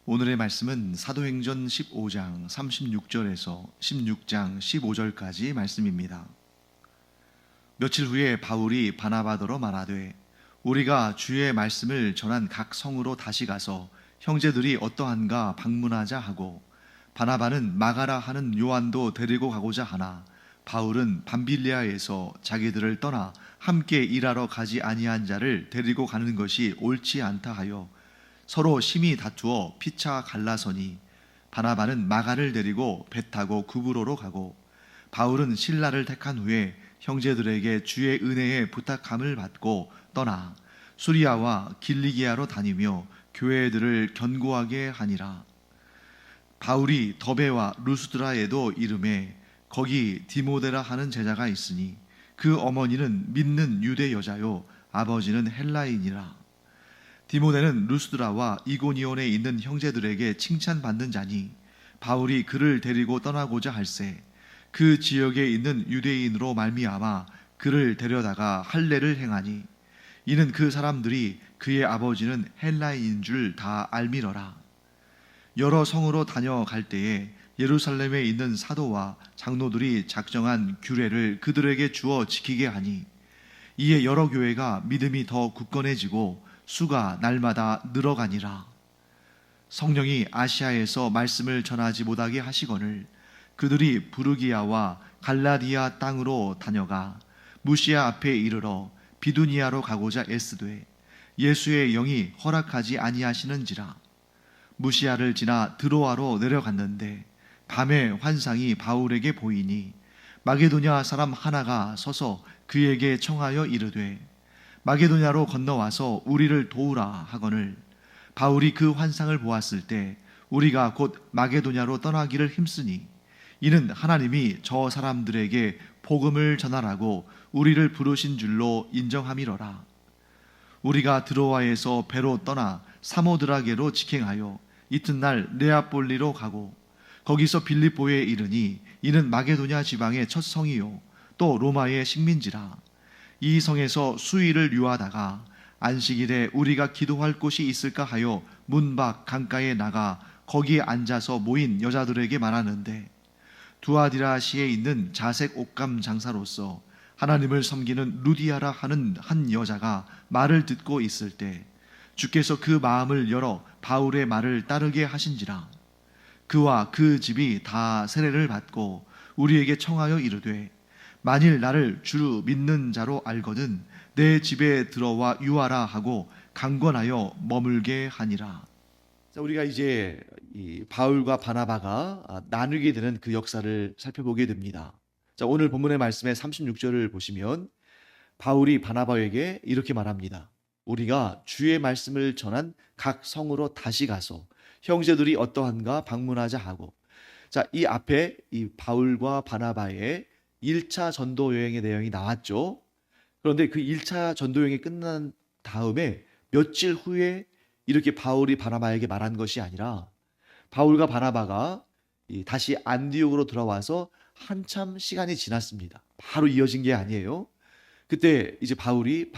오늘의 말씀은 사도행전 15장 36절에서 16장 15절까지 말씀입니다. 며칠 후에 바울이 바나바더러 말하되 우리가 주의 말씀을 전한 각 성으로 다시 가서 형제들이 어떠한가 방문하자 하고, 바나바는 마가라 하는 요한도 데리고 가고자 하나 바울은 밤빌리아에서 자기들을 떠나 함께 일하러 가지 아니한 자를 데리고 가는 것이 옳지 않다 하여 서로 심히 다투어 피차 갈라서니, 바나바는 마가를 데리고 배 타고 구브로로 가고, 바울은 실라를 택한 후에 형제들에게 주의 은혜에 부탁함을 받고 떠나 수리아와 길리기아로 다니며 교회들을 견고하게 하니라. 바울이 더베와 루스드라에도 이르매 거기 디모데라 하는 제자가 있으니 그 어머니는 믿는 유대 여자요 아버지는 헬라인이라. 디모데는 루스드라와 이고니온에 있는 형제들에게 칭찬받는 자니, 바울이 그를 데리고 떠나고자 할새 그 지역에 있는 유대인으로 말미암아 그를 데려다가 할례를 행하니, 이는 그 사람들이 그의 아버지는 헬라인인 줄 다 알미러라. 여러 성으로 다녀갈 때에 예루살렘에 있는 사도와 장로들이 작정한 규례를 그들에게 주어 지키게 하니, 이에 여러 교회가 믿음이 더 굳건해지고 수가 날마다 늘어가니라. 성령이 아시아에서 말씀을 전하지 못하게 하시거늘 그들이 부르기아와 갈라디아 땅으로 다녀가 무시아 앞에 이르러 비두니아로 가고자 애쓰되 예수의 영이 허락하지 아니하시는지라. 무시아를 지나 드로아로 내려갔는데 밤에 환상이 바울에게 보이니, 마게도냐 사람 하나가 서서 그에게 청하여 이르되 마게도냐로 건너와서 우리를 도우라 하거늘, 바울이 그 환상을 보았을 때 우리가 곧 마게도냐로 떠나기를 힘쓰니, 이는 하나님이 저 사람들에게 복음을 전하라고 우리를 부르신 줄로 인정함이러라. 우리가 드로아에서 배로 떠나 사모드라게로 직행하여 이튿날 네아폴리로 가고, 거기서 빌립보에 이르니 이는 마게도냐 지방의 첫 성이요 또 로마의 식민지라. 이 성에서 수일을 유하다가 안식일에 우리가 기도할 곳이 있을까 하여 문 밖 강가에 나가 거기에 앉아서 모인 여자들에게 말하는데, 두아디라시에 있는 자색 옷감 장사로서 하나님을 섬기는 루디아라 하는 한 여자가 말을 듣고 있을 때 주께서 그 마음을 열어 바울의 말을 따르게 하신지라. 그와 그 집이 다 세례를 받고 우리에게 청하여 이르되 만일 나를 주로 믿는 자로 알거든 내 집에 들어와 유하라 하고 강권하여 머물게 하니라. 자, 우리가 이제 이 바울과 바나바가 나누게 되는 그 역사를 살펴보게 됩니다. 자, 오늘 본문의 말씀의 36절을 보시면 바울이 바나바에게 이렇게 말합니다. 우리가 주의 말씀을 전한 각 성으로 다시 가서 형제들이 어떠한가 방문하자 하고, 자, 이 앞에 이 바울과 바나바의 1차 전도 여행의 내용이 나왔죠. 그런데 그 1차 전도 여행이 끝난 다음에 며칠 후에 이렇게 바울이 바나바에게 말한 것이 아니라, 바울과 바나바가 다시 안디옥으로 돌아와서 한참 시간이 지났습니다. 바로 이어진 게 아니에요. 그때 이제 바울이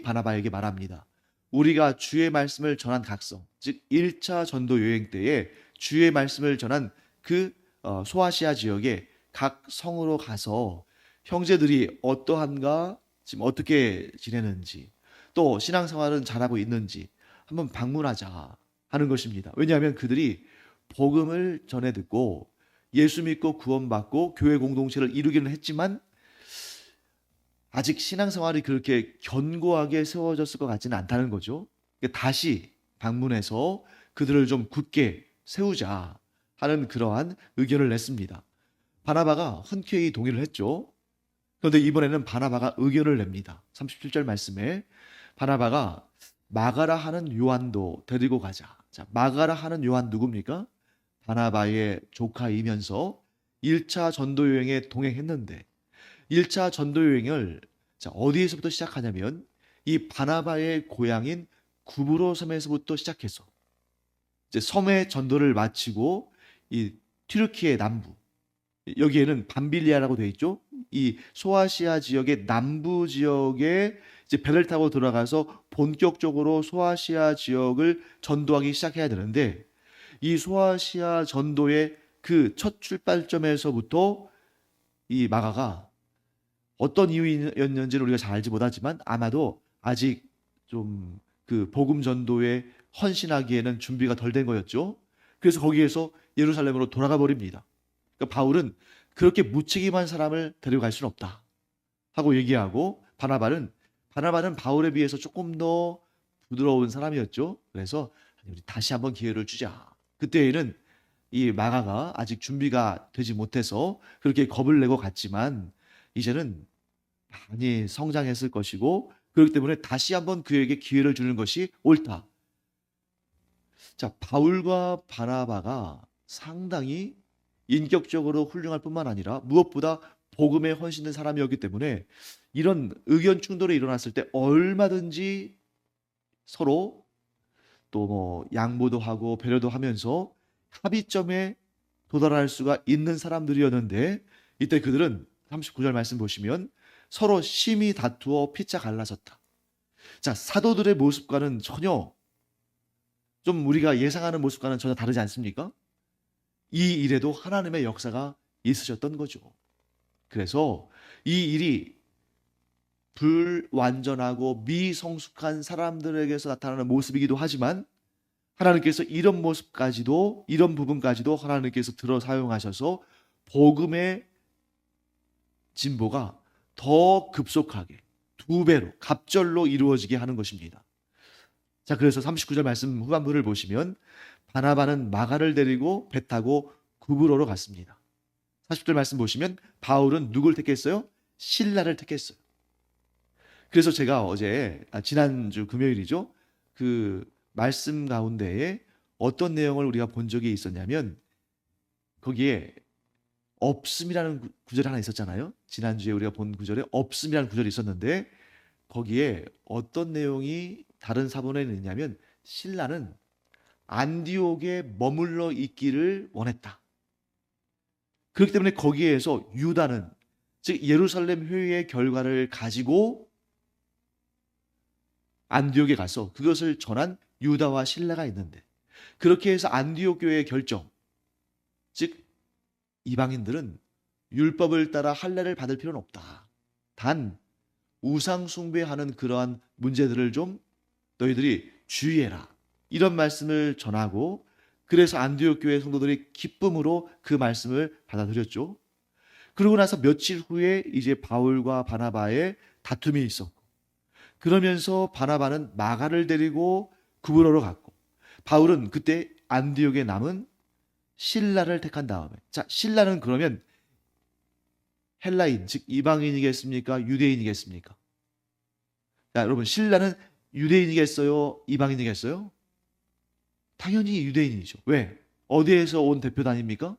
바나바에게 말합니다. 우리가 주의 말씀을 전한 각성, 즉 1차 전도 여행 때에 주의 말씀을 전한 그 소아시아 지역의 각 성으로 가서 형제들이 어떠한가, 지금 어떻게 지내는지, 또 신앙생활은 잘하고 있는지 한번 방문하자 하는 것입니다. 왜냐하면 그들이 복음을 전해 듣고 예수 믿고 구원받고 교회 공동체를 이루기는 했지만 아직 신앙생활이 그렇게 견고하게 세워졌을 것 같지는 않다는 거죠. 다시 방문해서 그들을 좀 굳게 세우자 하는 그러한 의견을 냈습니다. 바나바가 흔쾌히 동의를 했죠. 그런데 이번에는 바나바가 의견을 냅니다. 37절 말씀에 바나바가 마가라 하는 요한도 데리고 가자. 자, 마가라 하는 요한 누굽니까? 바나바의 조카이면서 1차 전도 여행에 동행했는데, 1차 전도 여행을 어디에서부터 시작하냐면 이 바나바의 고향인 구브로 섬에서부터 시작해서 이제 섬의 전도를 마치고 이 튀르키예 남부, 여기에는 밤빌리아라고 되어 있죠. 이 소아시아 지역의 남부 지역에 이제 배를 타고 들어가서 본격적으로 소아시아 지역을 전도하기 시작해야 되는데 이 소아시아 전도의 그 첫 출발점에서부터 이 마가가 어떤 이유였는지는 우리가 잘 알지 못하지만 아마도 아직 좀 그 복음 전도에 헌신하기에는 준비가 덜 된 거였죠. 그래서 거기에서 예루살렘으로 돌아가 버립니다. 그러니까 바울은 그렇게 무책임한 사람을 데려갈 수는 없다 하고 얘기하고 바나바는 바울에 비해서 조금 더 부드러운 사람이었죠. 그래서 우리 다시 한번 기회를 주자. 그때에는 이 마가가 아직 준비가 되지 못해서 그렇게 겁을 내고 갔지만 이제는 많이 성장했을 것이고 그렇기 때문에 다시 한번 그에게 기회를 주는 것이 옳다. 자, 바울과 바나바가 상당히 인격적으로 훌륭할 뿐만 아니라 무엇보다 복음에 헌신된 사람이었기 때문에 이런 의견 충돌이 일어났을 때 얼마든지 서로 또 뭐 양보도 하고 배려도 하면서 합의점에 도달할 수가 있는 사람들이었는데 이때 그들은 39절 말씀 보시면 서로 심히 다투어 피차 갈라졌다. 자, 사도들의 모습과는 전혀 좀 우리가 예상하는 모습과는 전혀 다르지 않습니까? 이 일에도 하나님의 역사가 있으셨던 거죠. 그래서 이 일이 불완전하고 미성숙한 사람들에게서 나타나는 모습이기도 하지만 하나님께서 이런 모습까지도 이런 부분까지도 하나님께서 들어 사용하셔서 복음의 진보가 더 급속하게 두 배로 갑절로 이루어지게 하는 것입니다. 자, 그래서 39절 말씀 후반부를 보시면 바나바는 마가를 데리고 배 타고 구브로로 갔습니다. 40절 말씀 보시면 바울은 누굴 택했어요? 실라를 택했어요. 그래서 제가 어제 지난주 금요일이죠. 그 말씀 가운데에 어떤 내용을 우리가 본 적이 있었냐면 거기에 없음이라는 구절이 하나 있었잖아요. 지난주에 우리가 본 구절에 없음이라는 구절이 있었는데 거기에 어떤 내용이 다른 사본에 있냐면 실라는 안디옥에 머물러 있기를 원했다. 그렇기 때문에 거기에서 유다는 즉 예루살렘 회의의 결과를 가지고 안디옥에 가서 그것을 전한 유다와 실라가 있는데 그렇게 해서 안디옥 교회의 결정 즉 이방인들은 율법을 따라 할례를 받을 필요는 없다. 단 우상 숭배하는 그러한 문제들을 좀 너희들이 주의해라. 이런 말씀을 전하고 그래서 안디옥 교회 성도들이 기쁨으로 그 말씀을 받아들였죠. 그러고 나서 며칠 후에 이제 바울과 바나바의 다툼이 있었고 그러면서 바나바는 마가를 데리고 구브로로 갔고 바울은 그때 안디옥에 남은 실라를 택한 다음에 자, 실라는 그러면 헬라인 즉 이방인이겠습니까? 유대인이겠습니까? 자, 여러분 실라는 유대인이겠어요? 이방인이겠어요? 당연히 유대인이죠. 왜? 어디에서 온 대표단입니까?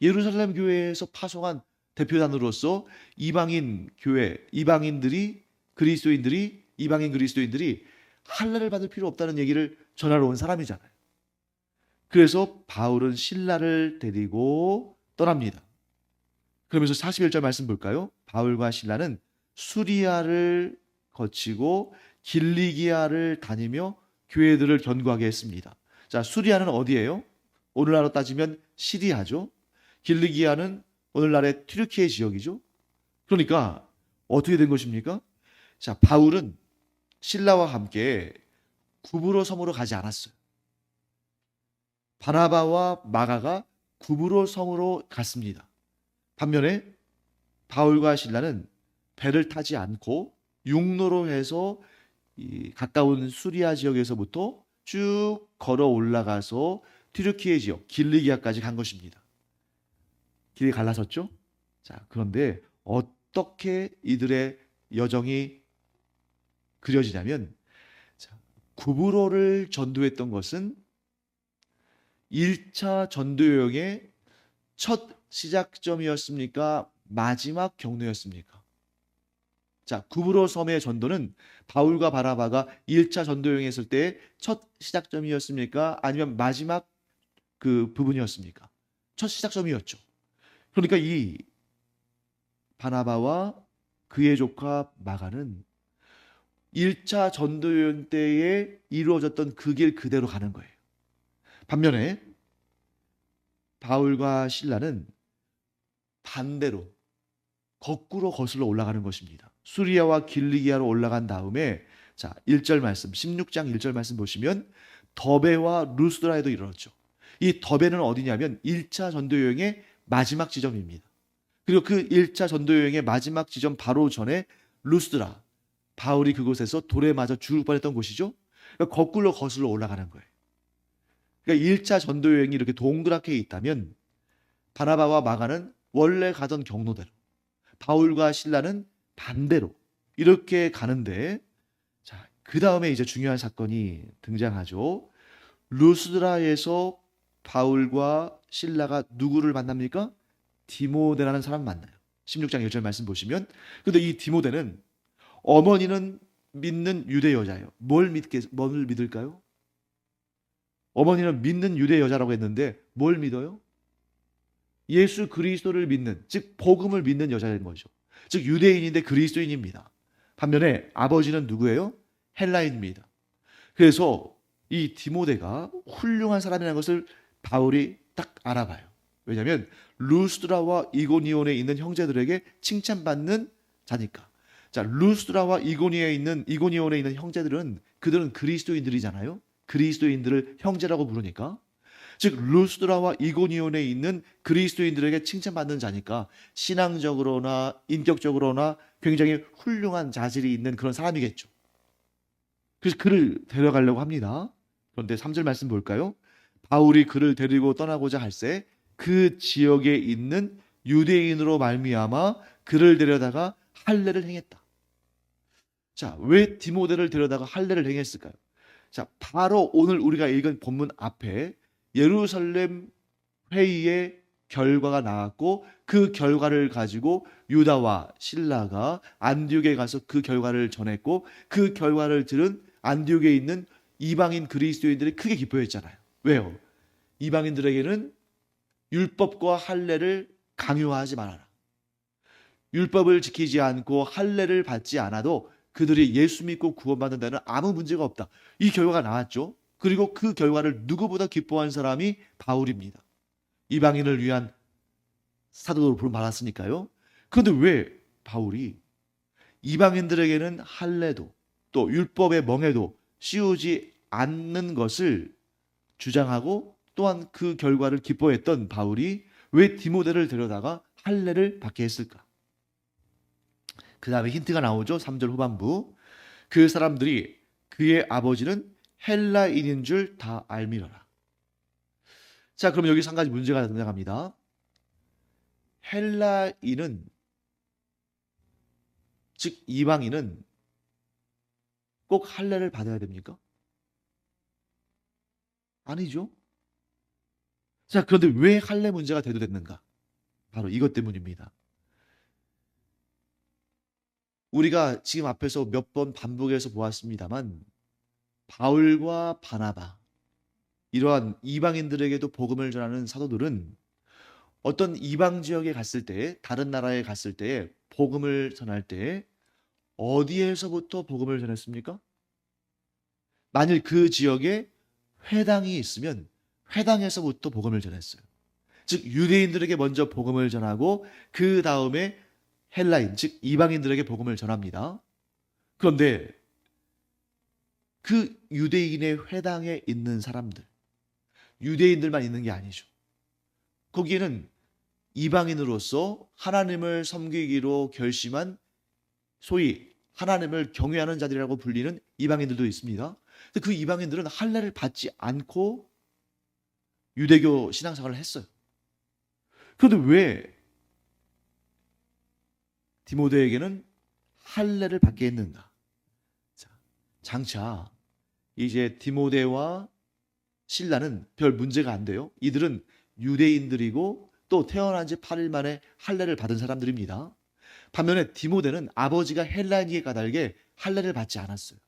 예루살렘 교회에서 파송한 대표단으로서 이방인 교회, 이방인 그리스도인들이 할례를 받을 필요 없다는 얘기를 전하러 온 사람이잖아요. 그래서 바울은 실라를 데리고 떠납니다. 그러면서 41절 말씀 볼까요? 바울과 실라는 수리아를 거치고 길리기아를 다니며 교회들을 견고하게 했습니다. 자, 수리아는 어디예요? 오늘날로 따지면 시리아죠. 길리기아는 오늘날의 튀르키예 지역이죠. 그러니까 어떻게 된 것입니까? 자, 바울은 실라와 함께 구브로 섬으로 가지 않았어요. 바나바와 마가가 구브로 섬으로 갔습니다. 반면에 바울과 실라는 배를 타지 않고 육로로 해서 이 가까운 수리아 지역에서부터 쭉 걸어 올라가서 튀르키예 지역 길리기아까지 간 것입니다. 길이 갈라섰죠? 자, 그런데 어떻게 이들의 여정이 그려지냐면 자, 구브로를 전도했던 것은 1차 전도 여행의 첫 시작점이었습니까? 마지막 경로였습니까? 자, 구브로 섬의 전도는 바울과 바나바가 1차 전도 여행했을 때 첫 시작점이었습니까? 아니면 마지막 그 부분이었습니까? 첫 시작점이었죠. 그러니까 이 바나바와 그의 조카 마가는 1차 전도 여행 때에 이루어졌던 그 길 그대로 가는 거예요. 반면에 바울과 신라는 반대로 거꾸로 거슬러 올라가는 것입니다. 수리아와 길리기아로 올라간 다음에 자, 1절 말씀, 16장 1절 말씀 보시면 더베와 루스드라에도 이르렀죠. 이 더베는 어디냐면 1차 전도 여행의 마지막 지점입니다. 그리고 그 1차 전도 여행의 마지막 지점 바로 전에 루스드라, 바울이 그곳에서 돌에 맞아 죽을 뻔했던 곳이죠. 그러니까 거꾸로 거슬러 올라가는 거예요. 그러니까 1차 전도 여행이 이렇게 동그랗게 있다면 바나바와 마가는 원래 가던 경로대로, 바울과 신라는 반대로 이렇게 가는데, 자, 그 다음에 이제 중요한 사건이 등장하죠. 루스드라에서 바울과 신라가 누구를 만납니까? 디모데라는 사람 만나요. 16장 1절 말씀 보시면, 근데 이 디모데는 어머니는 믿는 유대 여자예요. 뭘 믿을까요? 어머니는 믿는 유대 여자라고 했는데 뭘 믿어요? 예수 그리스도를 믿는, 즉 복음을 믿는 여자인 거죠. 즉 유대인인데 그리스도인입니다. 반면에 아버지는 누구예요? 헬라인입니다. 그래서 이 디모데가 훌륭한 사람이라는 것을 바울이 딱 알아봐요. 왜냐하면 루스드라와 이고니온에 있는 형제들에게 칭찬받는 자니까. 자, 루스드라와 이고니온에 있는 형제들은 그들은 그리스도인들이잖아요. 그리스도인들을 형제라고 부르니까. 즉 루스드라와 이고니온에 있는 그리스도인들에게 칭찬받는 자니까 신앙적으로나 인격적으로나 굉장히 훌륭한 자질이 있는 그런 사람이겠죠. 그래서 그를 데려가려고 합니다. 그런데 3절 말씀 볼까요? 바울이 그를 데리고 떠나고자 할새 그 지역에 있는 유대인으로 말미암아 그를 데려다가 할례를 행했다. 자, 왜 디모데를 데려다가 할례를 행했을까요? 자, 바로 오늘 우리가 읽은 본문 앞에 예루살렘 회의의 결과가 나왔고 그 결과를 가지고 유다와 실라가 안디옥에 가서 그 결과를 전했고 그 결과를 들은 안디옥에 있는 이방인 그리스도인들이 크게 기뻐했잖아요. 왜요? 이방인들에게는 율법과 할례를 강요하지 말아라. 율법을 지키지 않고 할례를 받지 않아도 그들이 예수 믿고 구원받는 데는 아무 문제가 없다. 이 결과가 나왔죠. 그리고 그 결과를 누구보다 기뻐한 사람이 바울입니다. 이방인을 위한 사도로 부름받았으니까요. 그런데 왜 바울이 이방인들에게는 할례도 또 율법의 멍에도 씌우지 않는 것을 주장하고 또한 그 결과를 기뻐했던 바울이 왜 디모데를 데려다가 할례를 받게 했을까? 그 다음에 힌트가 나오죠. 3절 후반부. 그 사람들이 그의 아버지는 헬라인인 줄 다 알미러라. 자, 그럼 여기서 한 가지 문제가 등장합니다. 헬라인은, 즉 이방인은 꼭 할례를 받아야 됩니까? 아니죠. 자, 그런데 왜 할례 문제가 대두됐는가? 바로 이것 때문입니다. 우리가 지금 앞에서 몇 번 반복해서 보았습니다만 바울과 바나바, 이러한 이방인들에게도 복음을 전하는 사도들은 어떤 이방 지역에 갔을 때, 다른 나라에 갔을 때 복음을 전할 때 어디에서부터 복음을 전했습니까? 만일 그 지역에 회당이 있으면 회당에서부터 복음을 전했어요. 즉 유대인들에게 먼저 복음을 전하고 그 다음에 헬라인, 즉 이방인들에게 복음을 전합니다. 그런데 그 유대인의 회당에 있는 사람들, 유대인들만 있는 게 아니죠. 거기에는 이방인으로서 하나님을 섬기기로 결심한 소위 하나님을 경외하는 자들이라고 불리는 이방인들도 있습니다. 근데 그 이방인들은 할례를 받지 않고 유대교 신앙생활을 했어요. 그런데 왜 디모데에게는 할례를 받게 했는가? 자, 장차 이제 디모데와 신라는 별 문제가 안 돼요. 이들은 유대인들이고 또 태어난 지 8일 만에 할례를 받은 사람들입니다. 반면에 디모데는 아버지가 헬라인에게 까닭에 할례를 받지 않았어요.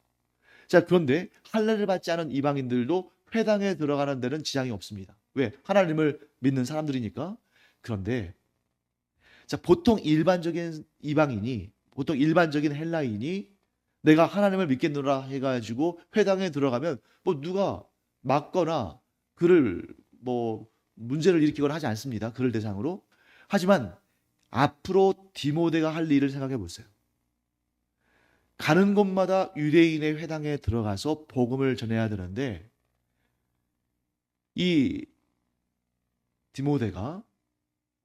자, 그런데 할례를 받지 않은 이방인들도 회당에 들어가는 데는 지장이 없습니다. 왜? 하나님을 믿는 사람들이니까. 그런데 자, 보통 일반적인 헬라인이 내가 하나님을 믿겠노라 해가지고 회당에 들어가면 뭐 누가 막거나 그를 뭐 문제를 일으키거나 하지 않습니다. 그를 대상으로. 하지만 앞으로 디모데가 할 일을 생각해 보세요. 가는 곳마다 유대인의 회당에 들어가서 복음을 전해야 되는데 이 디모데가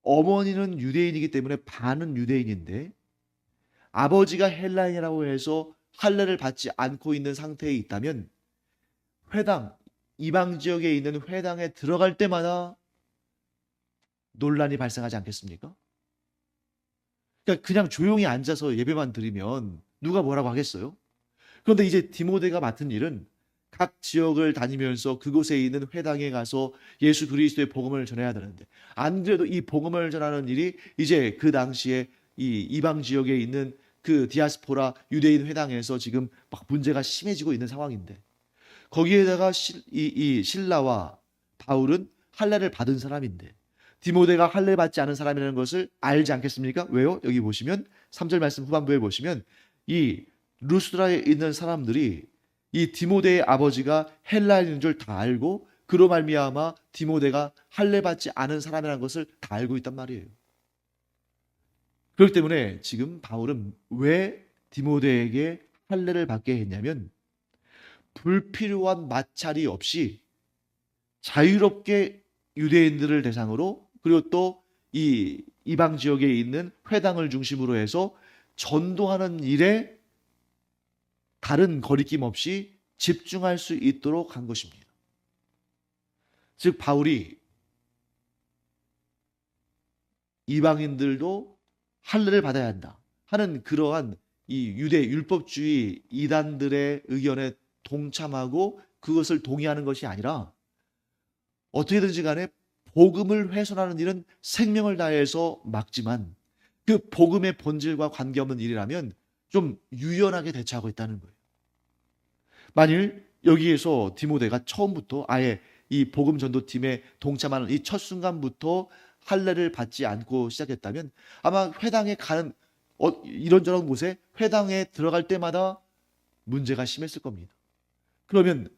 어머니는 유대인이기 때문에 반은 유대인인데 아버지가 헬라인이라고 해서 할례를 받지 않고 있는 상태에 있다면 회당, 이방 지역에 있는 회당에 들어갈 때마다 논란이 발생하지 않겠습니까? 그러니까 그냥 조용히 앉아서 예배만 드리면 누가 뭐라고 하겠어요? 그런데 이제 디모데가 맡은 일은 각 지역을 다니면서 그곳에 있는 회당에 가서 예수 그리스도의 복음을 전해야 되는데 안 그래도 이 복음을 전하는 일이 이제 그 당시에 이 이방 지역에 있는 그 디아스포라 유대인 회당에서 지금 막 문제가 심해지고 있는 상황인데 거기에다가 이 실라와 바울은 할례를 받은 사람인데 디모데가 할례 받지 않은 사람이라는 것을 알지 않겠습니까? 왜요? 여기 보시면 3절 말씀 후반부에 보시면 이 루스드라에 있는 사람들이 이 디모데의 아버지가 헬라인인 줄 다 알고 그로 말미암아 디모데가 할례 받지 않은 사람이라는 것을 다 알고 있단 말이에요. 그렇기 때문에 지금 바울은 왜 디모데에게 할례를 받게 했냐면 불필요한 마찰이 없이 자유롭게 유대인들을 대상으로 그리고 또 이 이방 지역에 있는 회당을 중심으로 해서 전도하는 일에 다른 거리낌 없이 집중할 수 있도록 한 것입니다. 즉 바울이 이방인들도 할례를 받아야 한다 하는 그러한 이 유대 율법주의 이단들의 의견에 동참하고 그것을 동의하는 것이 아니라 어떻게든지 간에 복음을 훼손하는 일은 생명을 다해서 막지만 그 복음의 본질과 관계없는 일이라면 좀 유연하게 대처하고 있다는 거예요. 만일 여기에서 디모데가 처음부터 아예 이 복음 전도팀에 동참하는 이 첫 순간부터 할례를 받지 않고 시작했다면 아마 회당에 가는 이런저런 곳에 회당에 들어갈 때마다 문제가 심했을 겁니다. 그러면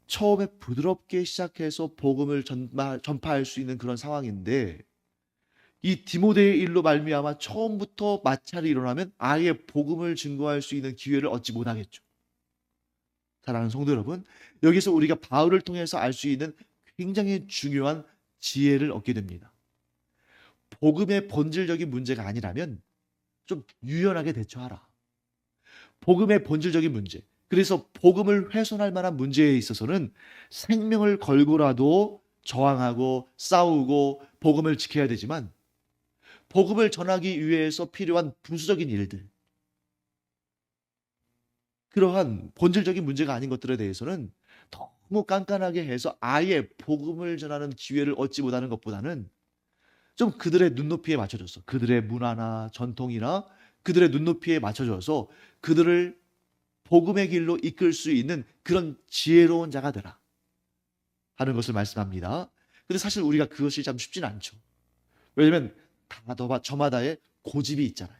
처음에 부드럽게 시작해서 복음을 전파할 수 있는 그런 상황인데 이 디모데의 일로 말미암아 처음부터 마찰이 일어나면 아예 복음을 증거할 수 있는 기회를 얻지 못하겠죠. 사랑하는 성도 여러분, 여기서 우리가 바울을 통해서 알 수 있는 굉장히 중요한 지혜를 얻게 됩니다. 복음의 본질적인 문제가 아니라면 좀 유연하게 대처하라. 복음의 본질적인 문제, 그래서 복음을 훼손할 만한 문제에 있어서는 생명을 걸고라도 저항하고 싸우고 복음을 지켜야 되지만 복음을 전하기 위해서 필요한 부수적인 일들, 그러한 본질적인 문제가 아닌 것들에 대해서는 너무 깐깐하게 해서 아예 복음을 전하는 기회를 얻지 못하는 것보다는 좀 그들의 눈높이에 맞춰줘서 그들의 문화나 전통이나 그들의 눈높이에 맞춰줘서 그들을 복음의 길로 이끌 수 있는 그런 지혜로운 자가 되라 하는 것을 말씀합니다. 근데 사실 우리가 그것이 참 쉽진 않죠. 왜냐하면 저마다의 고집이 있잖아요.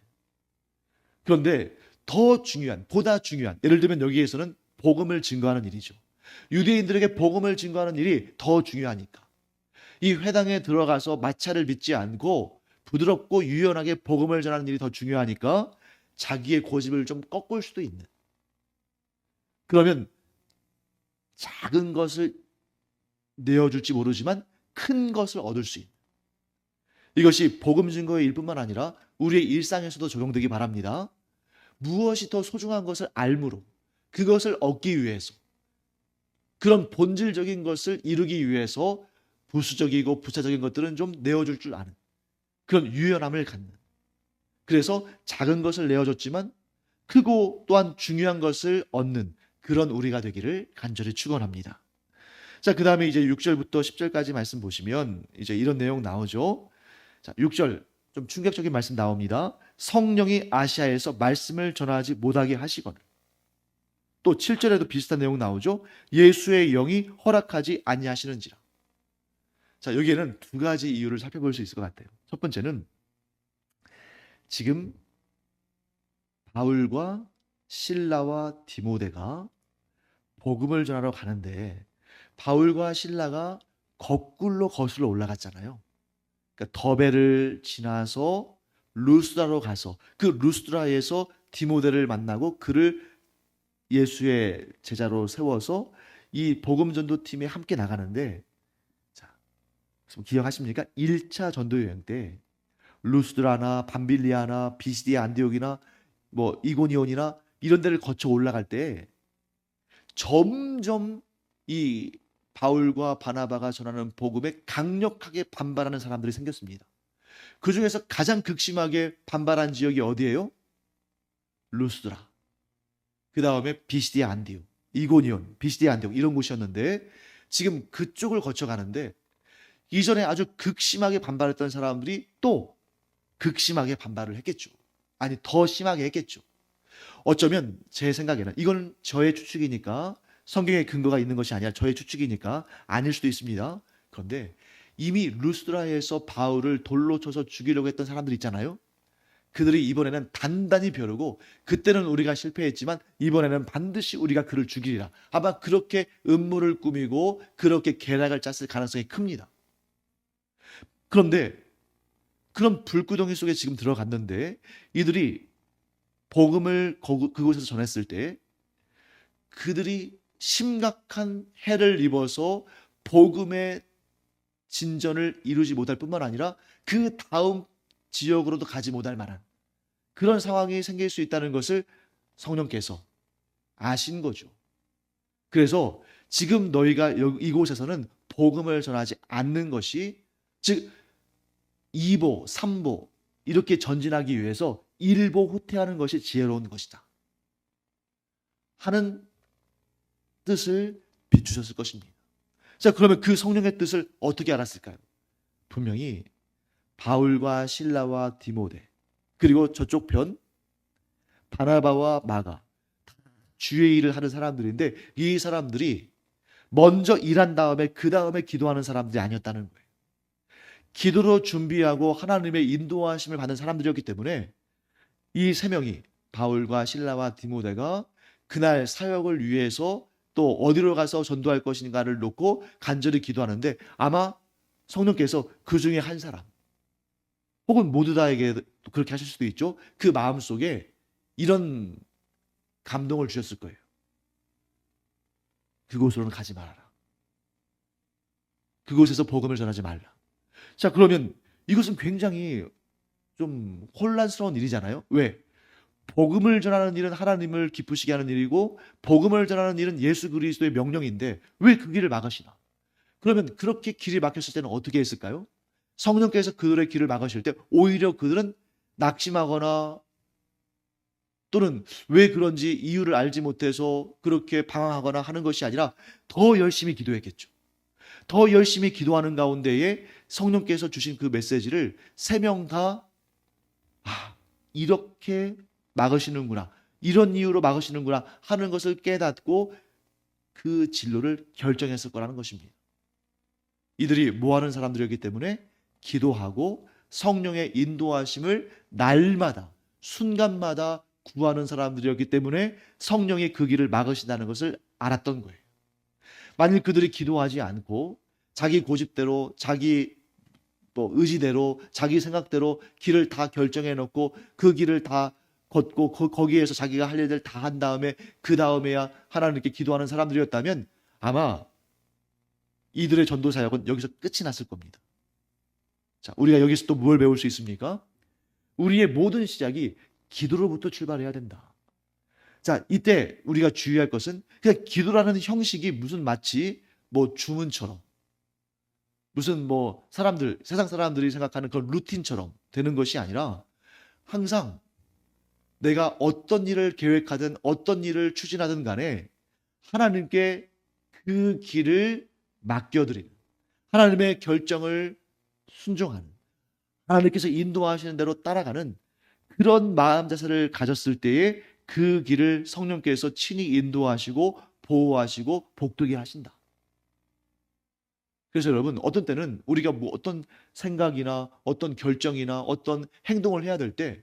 그런데 더 중요한, 보다 중요한, 예를 들면 여기에서는 복음을 증거하는 일이죠. 유대인들에게 복음을 증거하는 일이 더 중요하니까 이 회당에 들어가서 마찰을 빚지 않고 부드럽고 유연하게 복음을 전하는 일이 더 중요하니까 자기의 고집을 좀 꺾을 수도 있는, 그러면 작은 것을 내어줄지 모르지만 큰 것을 얻을 수 있는, 이것이 복음 증거의 일뿐만 아니라 우리의 일상에서도 적용되기 바랍니다. 무엇이 더 소중한 것을 알므로 그것을 얻기 위해서, 그런 본질적인 것을 이루기 위해서 부수적이고 부차적인 것들은 좀 내어줄 줄 아는 그런 유연함을 갖는, 그래서 작은 것을 내어줬지만 크고 또한 중요한 것을 얻는 그런 우리가 되기를 간절히 축원합니다. 자, 그 다음에 이제 6절부터 10절까지 말씀 보시면 이제 이런 내용 나오죠. 자, 6절 좀 충격적인 말씀 나옵니다. 성령이 아시아에서 말씀을 전하지 못하게 하시거늘. 또 7절에도 비슷한 내용 나오죠. 예수의 영이 허락하지 아니하시는지라. 자, 여기에는 두 가지 이유를 살펴볼 수 있을 것 같아요. 첫 번째는 지금 바울과 실라와 디모데가 복음을 전하러 가는데 바울과 실라가 거꾸로 거슬러 올라갔잖아요. 그러니까 더베를 지나서 루스드라로 가서 그 루스드라에서 디모데를 만나고 그를 예수의 제자로 세워서 이 복음 전도 팀에 함께 나가는데, 자, 기억하십니까? 1차 전도 여행 때 루스드라나 밤빌리아나 비시디아 안디옥이나 뭐 이고니온이나 이런 데를 거쳐 올라갈 때 점점 이 바울과 바나바가 전하는 복음에 강력하게 반발하는 사람들이 생겼습니다. 그 중에서 가장 극심하게 반발한 지역이 어디예요? 루스드라. 그 다음에 비시디아 안디옥, 이고니온, 비시디아 안디옥 이런 곳이었는데 지금 그쪽을 거쳐가는데 이전에 아주 극심하게 반발했던 사람들이 또 극심하게 반발을 했겠죠. 아니 더 심하게 했겠죠. 어쩌면 제 생각에는 이건 저의 추측이니까 성경에 근거가 있는 것이 아니라 저의 추측이니까 아닐 수도 있습니다. 그런데 이미 루스드라에서 바울을 돌로 쳐서 죽이려고 했던 사람들 있잖아요. 그들이 이번에는 단단히 벼르고 그때는 우리가 실패했지만 이번에는 반드시 우리가 그를 죽이리라. 아마 그렇게 음모를 꾸미고 그렇게 계략을 짰을 가능성이 큽니다. 그런데 그런 불구덩이 속에 지금 들어갔는데 이들이 복음을 그곳에서 전했을 때 그들이 심각한 해를 입어서 복음의 진전을 이루지 못할 뿐만 아니라 그 다음 지역으로도 가지 못할 만한 그런 상황이 생길 수 있다는 것을 성령께서 아신 거죠. 그래서 지금 너희가 이곳에서는 복음을 전하지 않는 것이, 즉 2보, 3보 이렇게 전진하기 위해서 1보 후퇴하는 것이 지혜로운 것이다 하는 뜻을 비추셨을 것입니다. 자, 그러면 그 성령의 뜻을 어떻게 알았을까요? 분명히 바울과 실라와 디모데 그리고 저쪽 편 바나바와 마가 주의 일을 하는 사람들인데 이 사람들이 먼저 일한 다음에 그 다음에 기도하는 사람들이 아니었다는 거예요. 기도로 준비하고 하나님의 인도하심을 받는 사람들이었기 때문에 이 세 명이 바울과 실라와 디모데가 그날 사역을 위해서 또 어디로 가서 전도할 것인가를 놓고 간절히 기도하는데 아마 성령께서 그 중에 한 사람 혹은 모두 다에게 그렇게 하실 수도 있죠. 그 마음속에 이런 감동을 주셨을 거예요. 그곳으로는 가지 말아라. 그곳에서 복음을 전하지 말라. 자, 그러면 이것은 굉장히 좀 혼란스러운 일이잖아요. 왜? 복음을 전하는 일은 하나님을 기쁘시게 하는 일이고 복음을 전하는 일은 예수 그리스도의 명령인데 왜 그 길을 막으시나? 그러면 그렇게 길이 막혔을 때는 어떻게 했을까요? 성령께서 그들의 길을 막으실 때 오히려 그들은 낙심하거나 또는 왜 그런지 이유를 알지 못해서 그렇게 방황하거나 하는 것이 아니라 더 열심히 기도했겠죠. 더 열심히 기도하는 가운데에 성령께서 주신 그 메시지를 세 명 다 이렇게 막으시는구나, 이런 이유로 막으시는구나 하는 것을 깨닫고 그 진로를 결정했을 거라는 것입니다. 이들이 뭐하는 사람들이었기 때문에 기도하고 성령의 인도하심을 날마다 순간마다 구하는 사람들이었기 때문에 성령이 그 길을 막으신다는 것을 알았던 거예요. 만일 그들이 기도하지 않고 자기 고집대로 자기 의지대로 자기 생각대로 길을 다 결정해 놓고 그 길을 다 걷고 거기에서 자기가 할 일들 다 한 다음에 그 다음에야 하나님께 기도하는 사람들이었다면 아마 이들의 전도 사역은 여기서 끝이 났을 겁니다. 자, 우리가 여기서 또 뭘 배울 수 있습니까? 우리의 모든 시작이 기도로부터 출발해야 된다. 자, 이때 우리가 주의할 것은 그냥 기도라는 형식이 무슨 마치 주문처럼 무슨 세상 사람들이 생각하는 그런 루틴처럼 되는 것이 아니라 항상 내가 어떤 일을 계획하든 어떤 일을 추진하든 간에 하나님께 그 길을 맡겨드리는, 하나님의 결정을 순종하는, 하나님께서 인도하시는 대로 따라가는 그런 마음 자세를 가졌을 때에 그 길을 성령께서 친히 인도하시고 보호하시고 복되게 하신다. 그래서 여러분, 어떤 때는 우리가 어떤 생각이나 어떤 결정이나 어떤 행동을 해야 될 때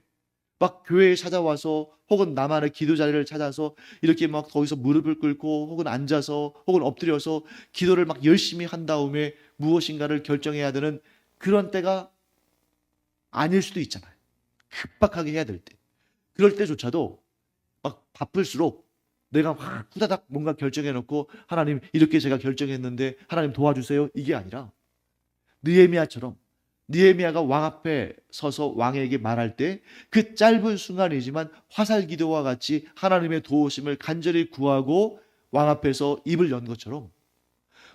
막 교회에 찾아와서 혹은 나만의 기도 자리를 찾아서 이렇게 막 거기서 무릎을 꿇고 혹은 앉아서 혹은 엎드려서 기도를 막 열심히 한 다음에 무엇인가를 결정해야 되는 그런 때가 아닐 수도 있잖아요. 급박하게 해야 될 때. 그럴 때조차도 막 바쁠수록 내가 막 후다닥 뭔가 결정해 놓고 하나님 이렇게 제가 결정했는데 하나님 도와주세요. 이게 아니라 느헤미야처럼 느헤미야가 왕 앞에 서서 왕에게 말할 때 그 짧은 순간이지만 화살 기도와 같이 하나님의 도우심을 간절히 구하고 왕 앞에서 입을 연 것처럼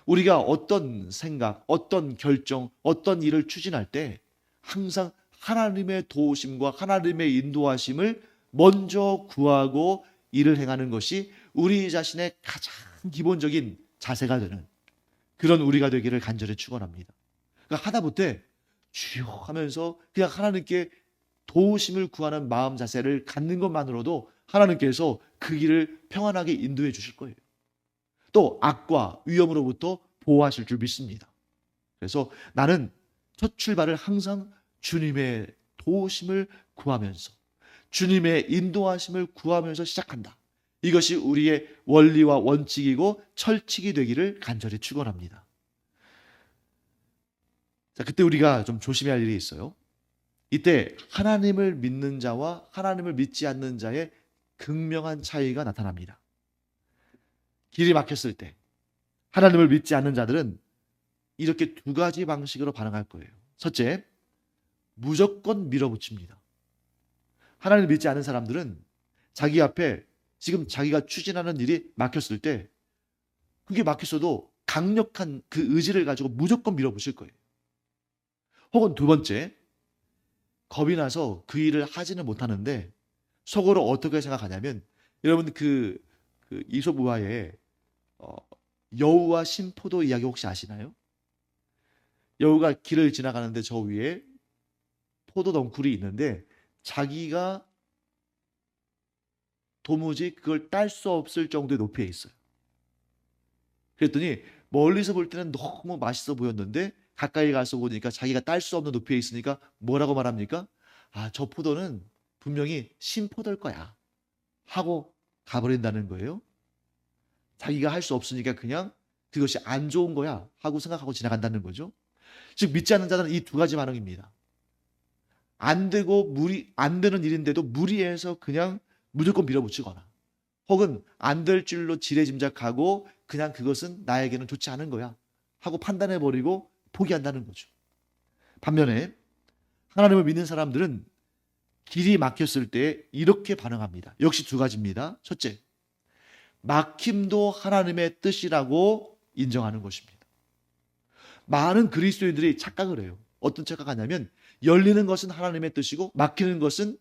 우리가 어떤 생각, 어떤 결정, 어떤 일을 추진할 때 항상 하나님의 도우심과 하나님의 인도하심을 먼저 구하고 일을 행하는 것이 우리 자신의 가장 기본적인 자세가 되는 그런 우리가 되기를 간절히 축원합니다. 그러니까 하다못해 주여 하면서 그냥 하나님께 도우심을 구하는 마음 자세를 갖는 것만으로도 하나님께서 그 길을 평안하게 인도해 주실 거예요. 또 악과 위험으로부터 보호하실 줄 믿습니다. 그래서 나는 첫 출발을 항상 주님의 도우심을 구하면서 주님의 인도하심을 구하면서 시작한다. 이것이 우리의 원리와 원칙이고 철칙이 되기를 간절히 축원합니다. 자, 그때 우리가 좀 조심해야 할 일이 있어요. 이때 하나님을 믿는 자와 하나님을 믿지 않는 자의 극명한 차이가 나타납니다. 길이 막혔을 때 하나님을 믿지 않는 자들은 이렇게 두 가지 방식으로 반응할 거예요. 첫째, 무조건 밀어붙입니다. 하나님을 믿지 않는 사람들은 자기 앞에 지금 자기가 추진하는 일이 막혔을 때 그게 막혔어도 강력한 그 의지를 가지고 무조건 밀어붙일 거예요. 혹은 두 번째, 겁이 나서 그 일을 하지는 못하는데 속으로 어떻게 생각하냐면 여러분 그 이솝우화의 여우와 신포도 이야기 혹시 아시나요? 여우가 길을 지나가는데 저 위에 포도 덩쿨이 있는데 자기가 도무지 그걸 딸 수 없을 정도의 높이에 있어요. 그랬더니 멀리서 볼 때는 너무 맛있어 보였는데 가까이 가서 보니까 자기가 딸 수 없는 높이에 있으니까 뭐라고 말합니까? 아, 저 포도는 분명히 신포도일 거야 하고 가버린다는 거예요. 자기가 할 수 없으니까 그냥 그것이 안 좋은 거야 하고 생각하고 지나간다는 거죠. 즉 믿지 않는 자는 이 두 가지 반응입니다. 안 되고 안 되는 일인데도 무리해서 그냥 무조건 밀어붙이거나 혹은 안 될 줄로 지레짐작하고 그냥 그것은 나에게는 좋지 않은 거야 하고 판단해버리고 포기한다는 거죠. 반면에 하나님을 믿는 사람들은 길이 막혔을 때 이렇게 반응합니다. 역시 두 가지입니다. 첫째, 막힘도 하나님의 뜻이라고 인정하는 것입니다. 많은 그리스도인들이 착각을 해요. 어떤 착각하냐면 열리는 것은 하나님의 뜻이고 막히는 것은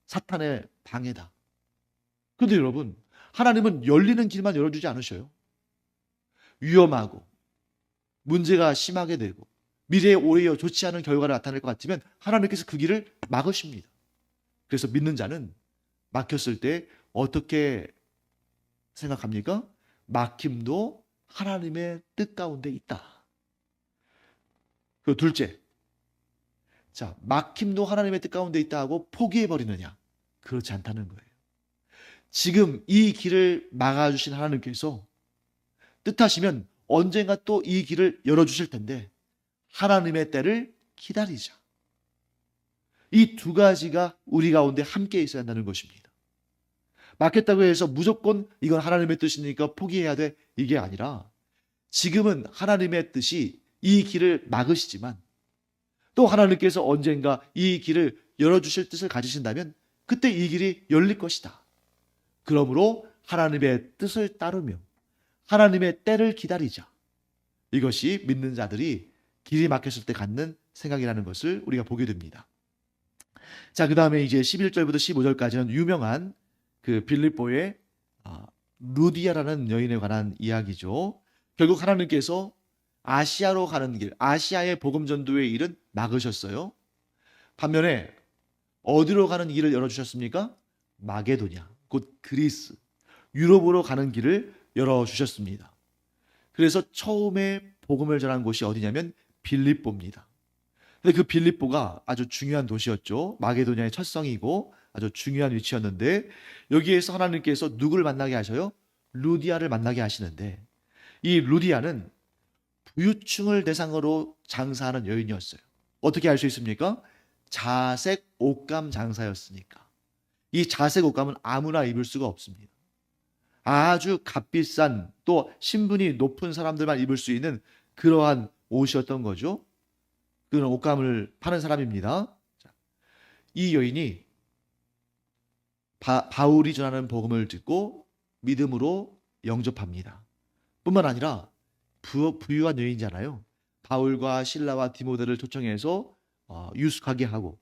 사탄의 방해다. 그런데 여러분, 하나님은 열리는 길만 열어주지 않으셔요. 위험하고 문제가 심하게 되고 미래에 오히려 좋지 않은 결과가 나타날 것 같으면 하나님께서 그 길을 막으십니다. 그래서 믿는 자는 막혔을 때 어떻게 생각합니까? 막힘도 하나님의 뜻 가운데 있다. 그리고 둘째, 자, 막힘도 하나님의 뜻 가운데 있다 하고 포기해버리느냐? 그렇지 않다는 거예요. 지금 이 길을 막아주신 하나님께서 뜻하시면 언젠가 또 이 길을 열어주실 텐데 하나님의 때를 기다리자. 이 두 가지가 우리 가운데 함께 있어야 한다는 것입니다. 막혔다고 해서 무조건 이건 하나님의 뜻이니까 포기해야 돼. 이게 아니라 지금은 하나님의 뜻이 이 길을 막으시지만 또 하나님께서 언젠가 이 길을 열어주실 뜻을 가지신다면 그때 이 길이 열릴 것이다. 그러므로 하나님의 뜻을 따르며 하나님의 때를 기다리자. 이것이 믿는 자들이 길이 막혔을 때 갖는 생각이라는 것을 우리가 보게 됩니다. 자, 그 다음에 이제 11절부터 15절까지는 유명한 그 빌립보의 루디아라는 여인에 관한 이야기죠. 결국 하나님께서 아시아로 가는 길, 아시아의 복음 전도의 일은 막으셨어요. 반면에 어디로 가는 길을 열어주셨습니까? 마게도냐, 곧 그리스, 유럽으로 가는 길을 열어주셨습니다. 그래서 처음에 복음을 전한 곳이 어디냐면 빌립보입니다. 근데 그 빌립보가 아주 중요한 도시였죠. 마게도냐의 첫 성이고 아주 중요한 위치였는데 여기에서 하나님께서 누구를 만나게 하셔요? 루디아를 만나게 하시는데 이 루디아는 부유층을 대상으로 장사하는 여인이었어요. 어떻게 알 수 있습니까? 자색 옷감 장사였으니까. 이 자색 옷감은 아무나 입을 수가 없습니다. 아주 값비싼 또 신분이 높은 사람들만 입을 수 있는 그러한 옷이었던 거죠. 그런 옷감을 파는 사람입니다. 이 여인이 바울이 전하는 복음을 듣고 믿음으로 영접합니다. 뿐만 아니라 부유한 여인이잖아요. 바울과 실라와 디모데를 초청해서 유숙하게 하고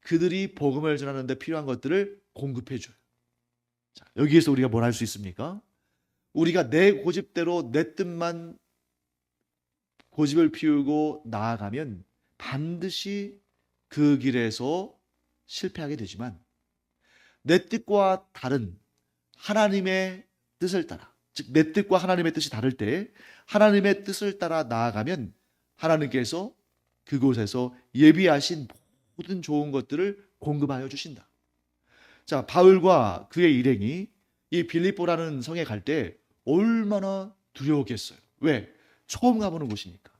그들이 복음을 전하는 데 필요한 것들을 공급해 줘요. 자, 여기에서 우리가 뭘 할 수 있습니까? 우리가 내 고집대로 내 뜻만 고집을 피우고 나아가면 반드시 그 길에서 실패하게 되지만 내 뜻과 다른 하나님의 뜻을 따라, 즉 내 뜻과 하나님의 뜻이 다를 때 하나님의 뜻을 따라 나아가면 하나님께서 그곳에서 예비하신 모든 좋은 것들을 공급하여 주신다. 자, 바울과 그의 일행이 이 빌립보라는 성에 갈 때 얼마나 두려웠겠어요. 왜? 처음 가보는 곳이니까.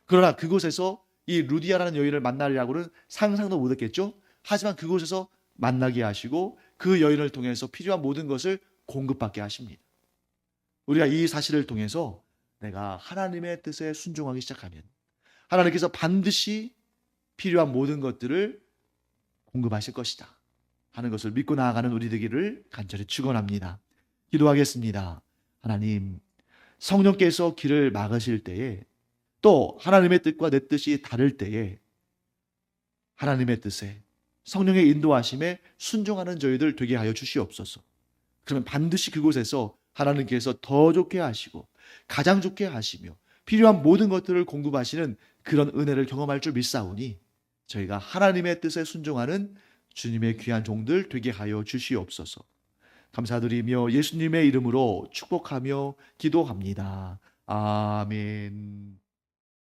그러나 그곳에서 이 루디아라는 여인을 만나려고는 상상도 못했겠죠. 하지만 그곳에서 만나게 하시고 그 여인을 통해서 필요한 모든 것을 공급받게 하십니다. 우리가 이 사실을 통해서 내가 하나님의 뜻에 순종하기 시작하면 하나님께서 반드시 필요한 모든 것들을 공급하실 것이다 하는 것을 믿고 나아가는 우리 되기를 간절히 축원합니다. 기도하겠습니다. 하나님, 성령께서 길을 막으실 때에 또 하나님의 뜻과 내 뜻이 다를 때에 하나님의 뜻에 성령의 인도하심에 순종하는 저희들 되게 하여 주시옵소서. 그러면 반드시 그곳에서 하나님께서 더 좋게 하시고 가장 좋게 하시며 필요한 모든 것들을 공급하시는 그런 은혜를 경험할 줄 믿사오니 저희가 하나님의 뜻에 순종하는 주님의 귀한 종들 되게 하여 주시옵소서. 감사드리며 예수님의 이름으로 축복하며 기도합니다. 아멘.